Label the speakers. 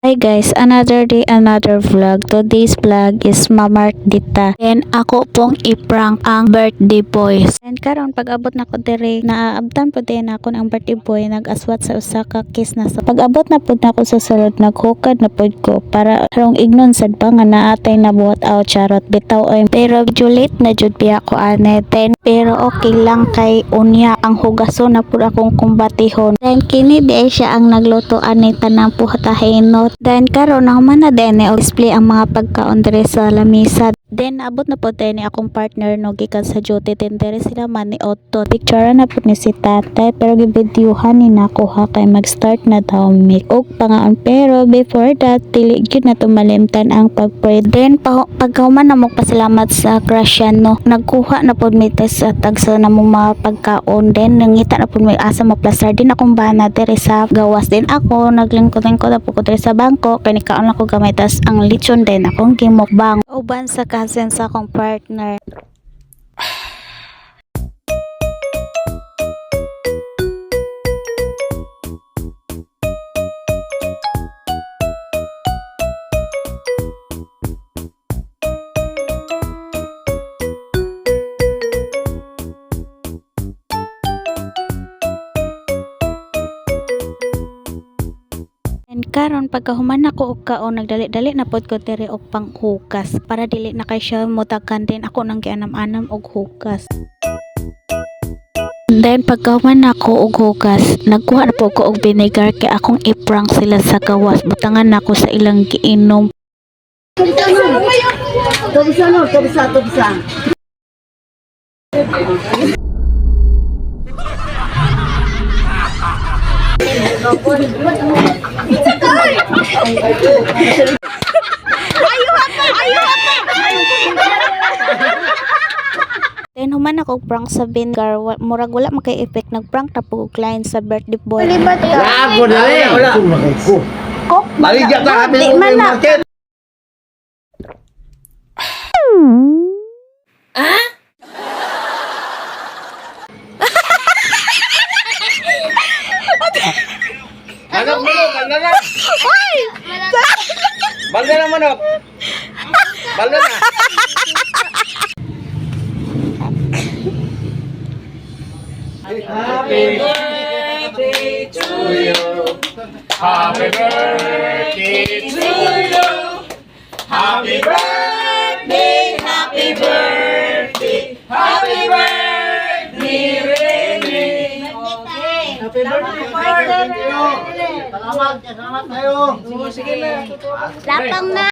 Speaker 1: Hi guys, another day, another vlog. Today's vlog is Mamart Dita. And ako pong i-prank ang birthday boys. And karon pag abot na ko dire, naaabtan po din ako ng birthday boy, nag-aswat sa usa ka kiss na. So pag abot na po na ako sa sulod, naghukad na po ko para harong ignon sad pa nga naatay na buhat out charot bitaw ay. Pero Juliet na jud biya ko ane. Pero okay lang kay unya ang hugason na pud akong kumbatihon. Then kini di siya ang nagluto ani tanang puhatahinot. Then karon na man na din display ang mga pagkaon dire sa lamisa. Then abot na po tayo ni akong partner no gikan sa duty tindere sila man ni Otto. Picture na po ni si tatay pero gibidyuhan ni nako ha kay mag-start na daw make og pangaon pero before that dili gyud na tumalimtan ang pag-pray. Then pagkahuman na mo pasalamat sa Grasyan no nagkuha na po mi sa tagsa na mong mga pagkaon. Then nangita na po may asa maplastar din akong bana dire sa gawas. Din ako naglingkod-lingkod na po ko dire sa bangko kay nikaon ako gamay tas ang lechon din akong gimukbang uban sa cousin sa akong partner. Karon pagkahuman ako og kaon nagdali-dali na pod ko diri og panghukas para dili na kay siya mutagan din ako nang gianam-anam og hukas. Then pagkahuman ako og hukas nagkuha na po ko og vinegar kay akong i-prank sila sa gawas butangan nako sa ilang giinom. Tobisa. Then human ako prank sa vinegar murag wala makay effect nag-prank na po client sa birthday boy.
Speaker 2: Libat ka.
Speaker 3: Lago na rin.
Speaker 2: Kok.
Speaker 3: Maligya ka happy
Speaker 2: Di man na.
Speaker 3: market. Manok.
Speaker 2: Hoy!
Speaker 3: Balda na manok. Balda na. Happy birthday to you. Happy birthday to you. Happy birthday, happy birthday, happy birthday, Rene. Happy birthday. Salamat kayo. Sige na.
Speaker 2: Lapang na.